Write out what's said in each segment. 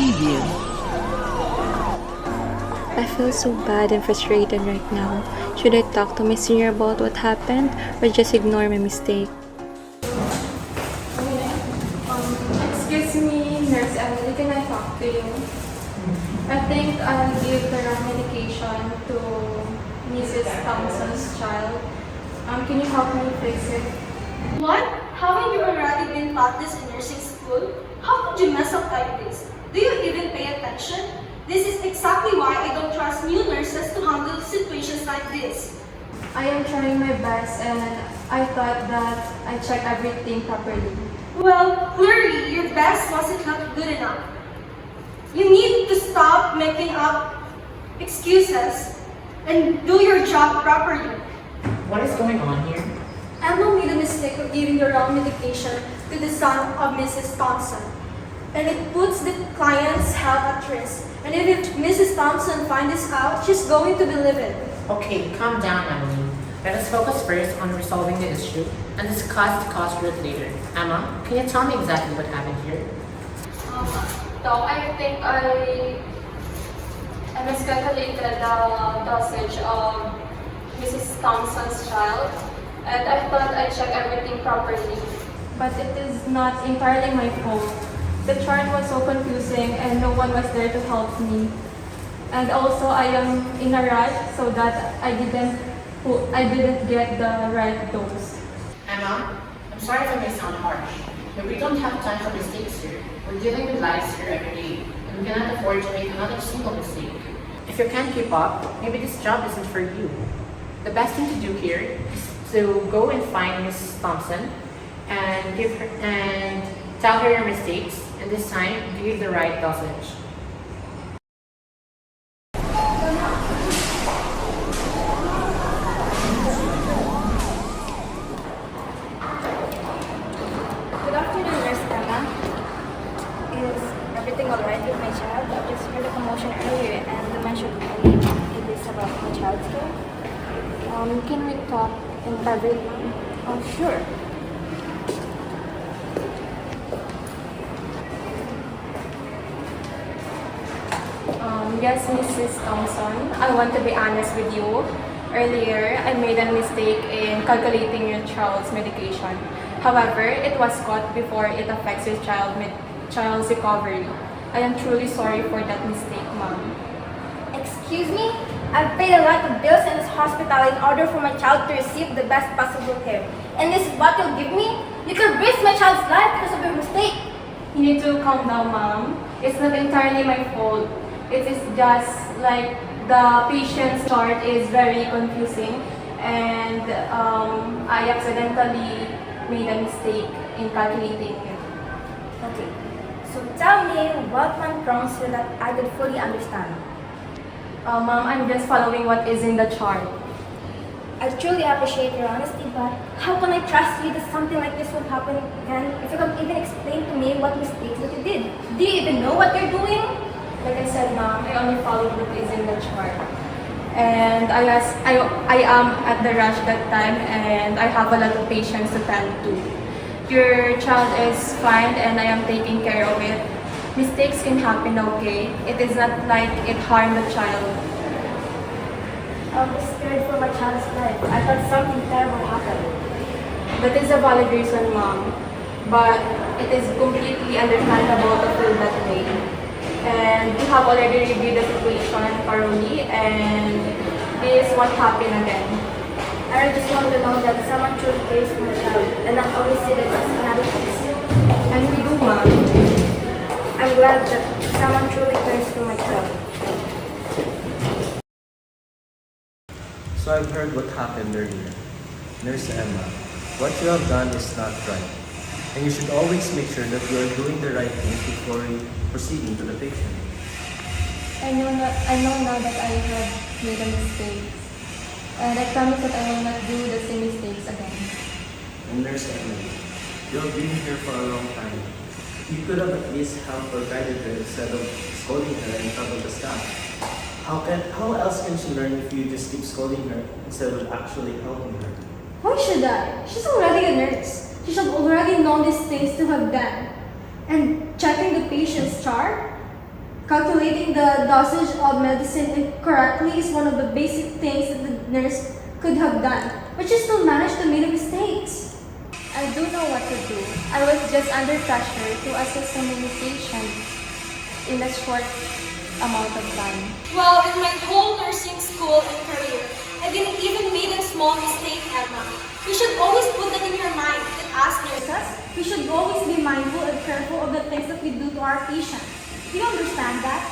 preview. I feel so bad and frustrated right now. Should I talk to my senior about what happened or just ignore my mistake? Excuse me, Nurse Emily, can I talk to you? I think I'll give the wrong medication to Mrs. Thompson's child. Can you help me fix it? What? Haven't you already been taught this in nursing school? How could you mess up like this? Do you even pay attention? This is exactly why I don't trust new nurses to handle situations like this. I am trying my best and I thought that I checked everything properly. Well, clearly your best wasn't not good enough. You need to stop making up excuses and do your job properly. What is going on here? Emma made a mistake of giving the wrong medication to the son of Mrs. Thompson. And it puts the client's health at risk. And if Mrs. Thompson finds this out, she's going to be livid. Okay, calm down, Emily. Let us focus first on resolving the issue and discuss the cause root later. Emma, can you tell me exactly what happened here? I think I miscalculated the dosage of Mrs. Thompson's child, and I thought I checked everything properly. But it is not entirely my fault. The chart was so confusing and no one was there to help me. And also I am in a rush so that I didn't get the right dose. Emma, I'm sorry if I may sound harsh, but we don't have time for mistakes here. We're dealing with lives here every day, and we cannot afford to make another single mistake. If you can't keep up, maybe this job isn't for you. The best thing to do here is to go and find Mrs. Thompson and tell her your mistakes, and this time give the right dosage. Good afternoon, Nurse Emma. Is everything alright with my child? I just heard a commotion earlier and they mentioned it is about my child's care. Can we talk in private? Oh, sure. Yes, Mrs. Thompson. I want to be honest with you. Earlier, I made a mistake in calculating your child's medication. However, it was caught before it affects your child's recovery. I am truly sorry for that mistake, Mom. Excuse me? I've paid a lot of bills in this hospital in order for my child to receive the best possible care. And this is what you'll give me? You could risk my child's life because of your mistake. You need to calm down, Mom. It's not entirely my fault. It is just like the patient's chart is very confusing and I accidentally made a mistake in calculating it. Okay. So tell me what went wrong so that I could fully understand. Mom, I'm just following what is in the chart. I truly appreciate your honesty, but how can I trust you that something like this won't happen again if you can't even explain to me what mistakes that you did? Do you even know what you're doing? Like I said, Mom, I only followed what is in the chart. And I am at the rush that time and I have a lot of patients to tend to. Your child is fine and I am taking care of it. Mistakes can happen, okay? It is not like it harmed the child. I was scared for my child's life. I thought something terrible happened. That is a valid reason, Mom. But it is completely understandable to feel that way. And we have already reviewed the situation thoroughly and this won't happen again. I just want to know that someone truly cares for my child and not always see that as another case. And we do, Mom. I'm glad that someone truly cares for my child. So I've heard what happened earlier. Nurse Emma, what you have done is not right. And you should always make sure that you are doing the right thing before proceeding to the patient. I know now that I have made a mistake. And I promise that I will not do the same mistakes again. And Nurse Emily, you have been here for a long time. You could have at least helped or guided her instead of scolding her in front of the staff. How else can she learn if you just keep scolding her instead of actually helping her? Why should I? She's already a nurse. She should already know these things to have done. And checking the patient's chart? Calculating the dosage of medicine incorrectly is one of the basic things that the nurse could have done, but she still managed to make mistakes. I do know what to do. I was just under pressure to assess so many patients in a short amount of time. Well, in my whole nursing school and career, I didn't even make a small mistake, Emma. You should always put that in your mind that as nurses, we should always be mindful and careful of the things that we do to our patients. Do you understand that?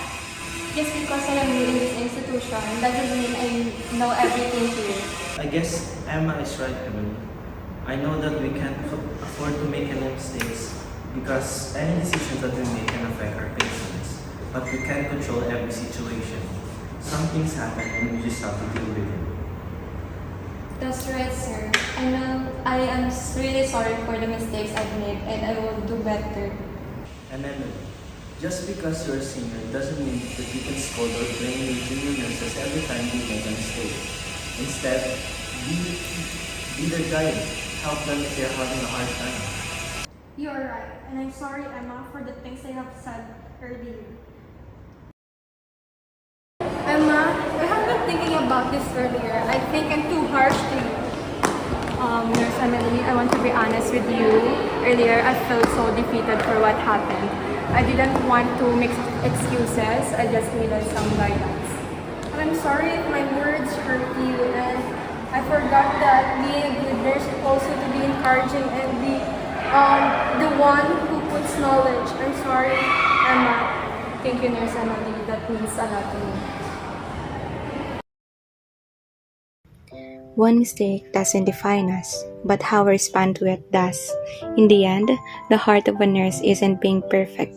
Just because I am new in this institution doesn't mean I know everything here. I guess Emma is right, Emily. I know that we can't afford to make any mistakes because any decisions that we make can affect our patients. But we can't control every situation. Some things happen and we just have to deal with it. That's right, sir. I know I am really sorry for the mistakes I've made and I will do better. And Emily, just because you're a senior doesn't mean that you can scold or blame your junior nurses every time you make a mistake. Instead, be their guide. Help them if they're having a hard time. You're right, and I'm sorry, Emma, for the things I have said earlier. Emma, I have been thinking about this earlier. I think I'm too harsh to you. Nurse Emily, I want to be honest with you. Earlier, I felt so defeated for what happened. I didn't want to make excuses. I just needed some guidance. I'm sorry if my words hurt you, and I forgot that being a good nurse is also to be encouraging and be the one who puts knowledge. I'm sorry, Emma. Thank you, Nurse Emily. That means a lot to me. One mistake doesn't define us, but how we respond to it does. In the end, the heart of a nurse isn't being perfect.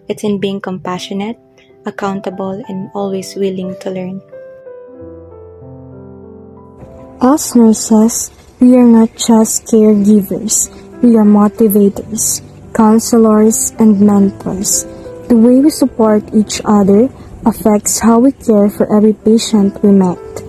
It's in being compassionate, accountable, and always willing to learn. As nurses, we are not just caregivers, we are motivators, counselors, and mentors. The way we support each other affects how we care for every patient we met.